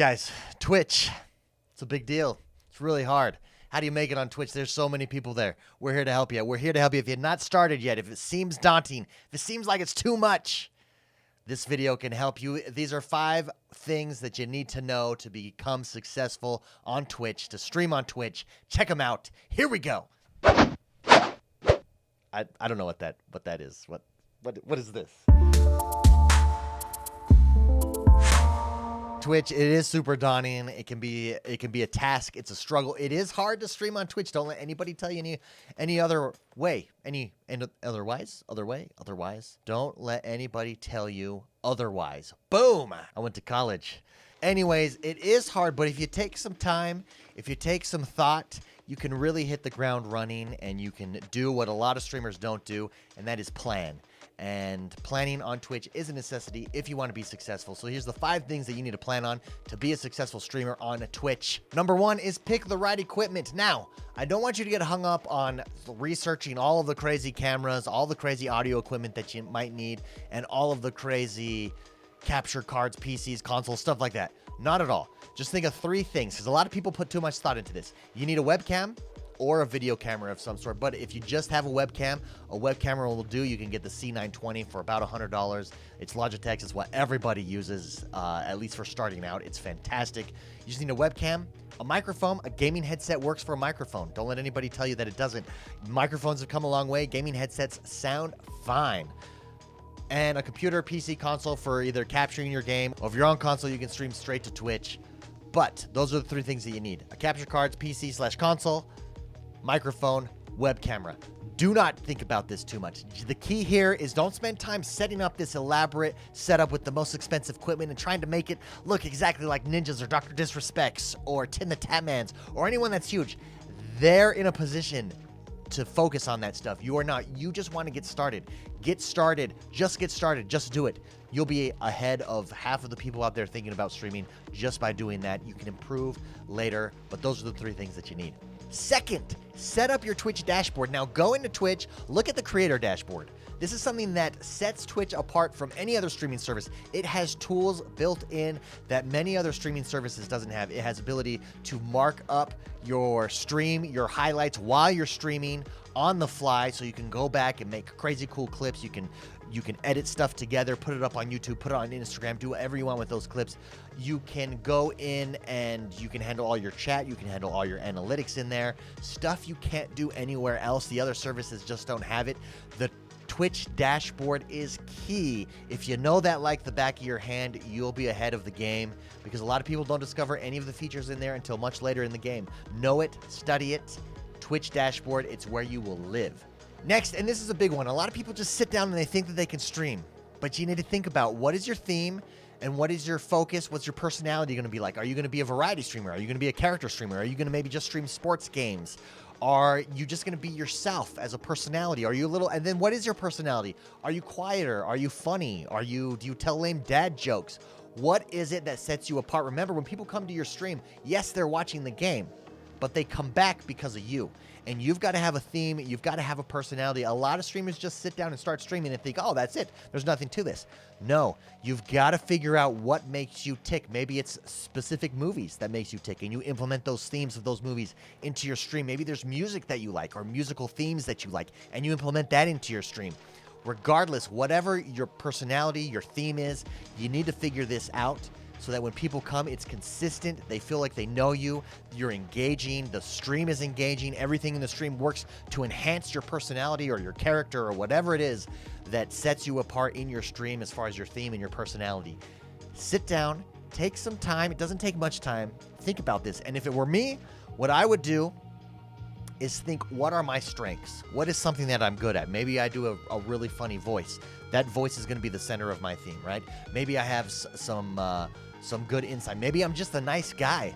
Guys, Twitch, it's a big deal. It's really hard. How do you make it on Twitch? There's so many people there. We're here to help you. We're here to help you if you're not started yet, if it seems daunting, if it seems like it's too much. This video can help you. These are 5 things that you need to know to become successful on Twitch, to stream on Twitch. Check them out. Here we go. I don't know what that is. What is this? Twitch, it is super daunting. It can be a task. It's a struggle. It is hard to stream on Twitch. Don't let anybody tell you any other way. Otherwise. Don't let anybody tell you otherwise. Boom. I went to college. Anyways, it is hard, but if you take some time, if you take some thought, you can really hit the ground running and you can do what a lot of streamers don't do, and that is plan. And planning on Twitch is a necessity if you want to be successful. So here's the 5 things that you need to plan on to be a successful streamer on Twitch. Number 1 is pick the right equipment. Now, I don't want you to get hung up on researching all of the crazy cameras, all the crazy audio equipment that you might need, and all of the crazy capture cards, PCs, consoles, stuff like that. Not at all. Just think of 3 things, because a lot of people put too much thought into this. You need a webcam or a video camera of some sort. But if you just have a web camera will do. You can get the C920 for about $100. It's Logitech. It's what everybody uses, at least for starting out. It's fantastic. You just need a webcam, a microphone. A gaming headset works for a microphone. Don't let anybody tell you that it doesn't. Microphones have come a long way. Gaming headsets sound fine. And a computer, PC, console for either capturing your game, or if you're on console, you can stream straight to Twitch. But those are the 3 things that you need. A capture cards, PC/console, microphone, web camera. Do not think about this too much. The key here is don't spend time setting up this elaborate setup with the most expensive equipment and trying to make it look exactly like Ninjas or Dr. Disrespects or Tim the Tatmans or anyone that's huge. They're in a position to focus on that stuff. You are not. You just want to get started. Get started. Just get started. Just do it. You'll be ahead of half of the people out there thinking about streaming just by doing that. You can improve later, but those are the 3 things that you need. Second, set up your Twitch dashboard. Now go into Twitch, look at the creator dashboard. This is something that sets Twitch apart from any other streaming service. It has tools built in that many other streaming services doesn't have. It has ability to mark up your stream, your highlights while you're streaming on the fly, so you can go back and make crazy cool clips. You can edit stuff together, put it up on YouTube, put it on Instagram, do whatever you want with those clips. You can go in and you can handle all your chat. You can handle all your analytics in there. Stuff you can't do anywhere else. The other services just don't have it. The Twitch dashboard is key. If you know that like the back of your hand, you'll be ahead of the game, because a lot of people don't discover any of the features in there until much later in the game. Know it, study it. Twitch dashboard, it's where you will live. Next, and this is a big one, a lot of people just sit down and they think that they can stream, but you need to think about what is your theme and what is your focus, what's your personality going to be like? Are you going to be a variety streamer? Are you going to be a character streamer? Are you going to maybe just stream sports games? Are you just going to be yourself as a personality? Are you a little, and then what is your personality? Are you quieter? Are you funny? Do you tell lame dad jokes? What is it that sets you apart? Remember, when people come to your stream, yes, they're watching the game, but they come back because of you. And you've got to have a theme. You've got to have a personality. A lot of streamers just sit down and start streaming and think, oh, that's it. There's nothing to this. No, you've got to figure out what makes you tick. Maybe it's specific movies that makes you tick, and you implement those themes of those movies into your stream. Maybe there's music that you like or musical themes that you like, and you implement that into your stream. Regardless, whatever your personality, your theme is, you need to figure this out, so that when people come, it's consistent. They feel like they know you. You're engaging. The stream is engaging. Everything in the stream works to enhance your personality or your character or whatever it is that sets you apart in your stream as far as your theme and your personality. Sit down. Take some time. It doesn't take much time. Think about this. And if it were me, what I would do is think, what are my strengths? What is something that I'm good at? Maybe I do a really funny voice. That voice is going to be the center of my theme, right? Maybe I have some good insight. Maybe I'm just a nice guy.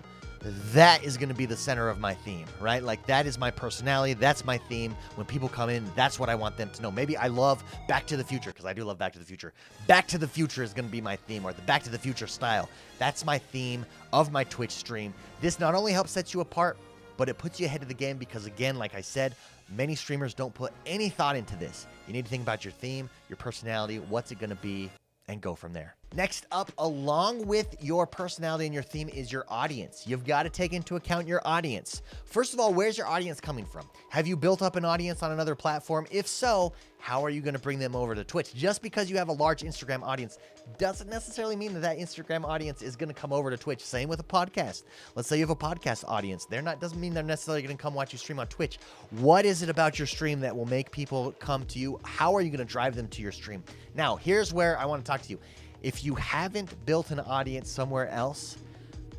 That is going to be the center of my theme, right? Like, that is my personality. That's my theme. When people come in, that's what I want them to know. Maybe I love Back to the Future, because I do love Back to the Future. Back to the Future is going to be my theme, or the Back to the Future style. That's my theme of my Twitch stream. This not only helps set you apart, but it puts you ahead of the game, because, again, like I said, many streamers don't put any thought into this. You need to think about your theme, your personality, what's it going to be, and go from there. Next up, along with your personality and your theme, is your audience. You've got to take into account your audience. First of all, where's your audience coming from? Have you built up an audience on another platform? If so, how are you going to bring them over to Twitch? Just because you have a large Instagram audience doesn't necessarily mean that that Instagram audience is going to come over to Twitch. Same with a podcast. Let's say you have a podcast audience. Doesn't mean they're necessarily going to come watch you stream on Twitch. What is it about your stream that will make people come to you? How are you going to drive them to your stream? Now, here's where I want to talk to you. If you haven't built an audience somewhere else,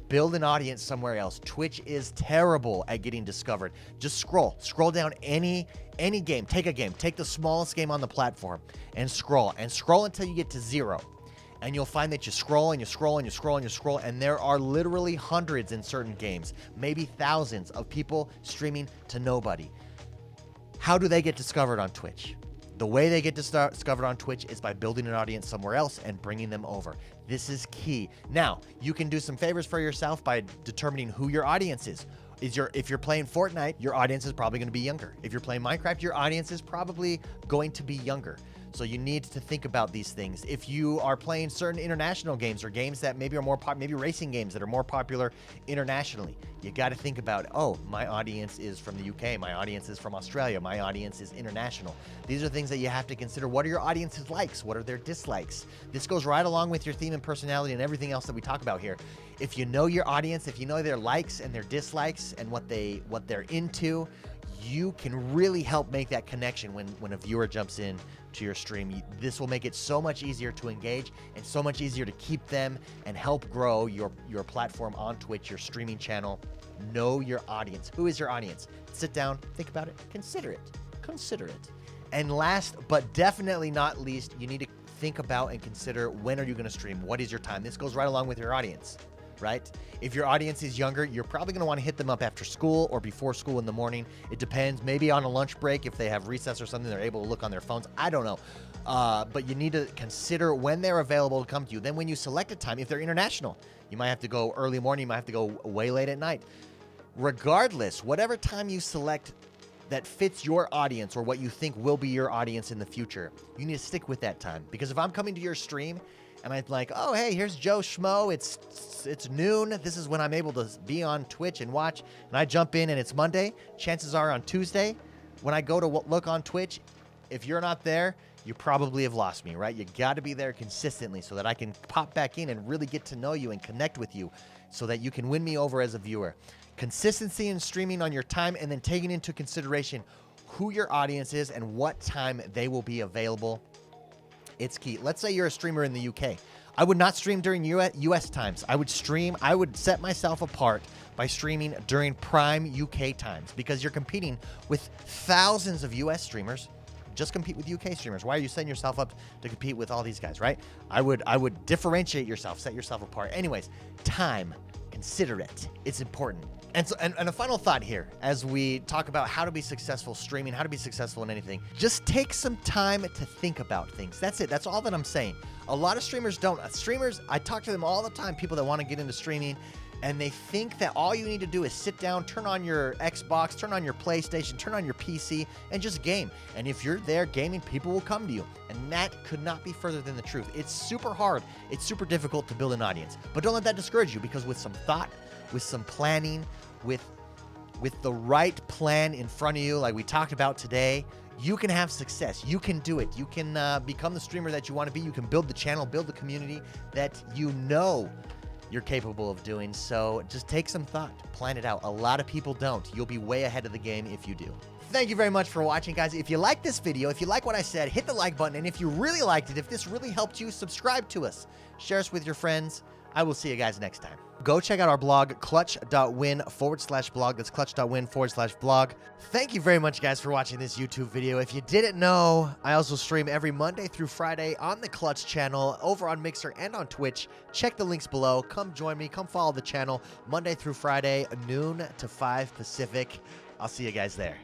build an audience somewhere else. Twitch is terrible at getting discovered. Just scroll down any game. Take a game. Take the smallest game on the platform and scroll until you get to 0. And you'll find that you scroll and you scroll and you scroll and you scroll, and there are literally hundreds in certain games, maybe thousands of people streaming to nobody. How do they get discovered on Twitch? The way they get discovered on Twitch is by building an audience somewhere else and bringing them over. This is key. Now, you can do some favors for yourself by determining who your audience is. If you're playing Fortnite, your audience is probably going to be younger. If you're playing Minecraft, your audience is probably going to be younger. So you need to think about these things. If you are playing certain international games or games that maybe are more maybe racing games that are more popular internationally, you got to think about, oh, my audience is from the UK, my audience is from Australia, my audience is international. These are things that you have to consider. What are your audience's likes? What are their dislikes? This goes right along with your theme and personality and everything else that we talk about here. If you know your audience, if you know their likes and their dislikes and what they're into, you can really help make that connection when a viewer jumps in to your stream. This will make it so much easier to engage and so much easier to keep them and help grow your platform on Twitch, your streaming channel. Know your audience. Who is your audience? Sit down, think about it, consider it. And last but definitely not least, you need to think about and consider, when are you going to stream? What is your time? This goes right along with your audience, right? If your audience is younger, you're probably going to want to hit them up after school or before school in the morning. It depends. Maybe on a lunch break, if they have recess or something, they're able to look on their phones. I don't know. But you need to consider when they're available to come to you. Then when you select a time, if they're international, you might have to go early morning. You might have to go way late at night. Regardless, whatever time you select that fits your audience or what you think will be your audience in the future, you need to stick with that time. Because if I'm coming to your stream and I'm like, oh, hey, here's Joe Schmo, it's noon, this is when I'm able to be on Twitch and watch, and I jump in and it's Monday, chances are on Tuesday, when I go to look on Twitch, if you're not there, you probably have lost me, right? You got to be there consistently so that I can pop back in and really get to know you and connect with you so that you can win me over as a viewer. Consistency in streaming on your time, and then taking into consideration who your audience is and what time they will be available. It's key. Let's say you're a streamer in the UK. I would not stream during US times. I would set myself apart by streaming during prime UK times, because you're competing with thousands of US streamers. Just compete with UK streamers. Why are you setting yourself up to compete with all these guys, right? I would differentiate yourself, set yourself apart. Anyways, time, consider it. It's important. And a final thought here, as we talk about how to be successful streaming, how to be successful in anything, just take some time to think about things. That's it. That's all that I'm saying. A lot of streamers don't. Streamers, I talk to them all the time, people that want to get into streaming, and they think that all you need to do is sit down, turn on your Xbox, turn on your PlayStation, turn on your PC, and just game. And if you're there gaming, people will come to you. And that could not be further than the truth. It's super hard. It's super difficult to build an audience. But don't let that discourage you, because with some thought, with some planning, with the right plan in front of you, like we talked about today, you can have success. You can do it. You can become the streamer that you want to be. You can build the channel, build the community that you know you're capable of doing. So just take some thought, plan it out. A lot of people don't. You'll be way ahead of the game if you do. Thank you very much for watching, guys. If you like this video, if you like what I said, hit the like button. And if you really liked it, if this really helped you, subscribe to us. Share us with your friends. I will see you guys next time. Go check out our blog, clutch.win/blog. That's clutch.win/blog. Thank you very much, guys, for watching this YouTube video. If you didn't know, I also stream every Monday through Friday on the Clutch channel, over on Mixer and on Twitch. Check the links below. Come join me. Come follow the channel Monday through Friday, noon to 5 Pacific. I'll see you guys there.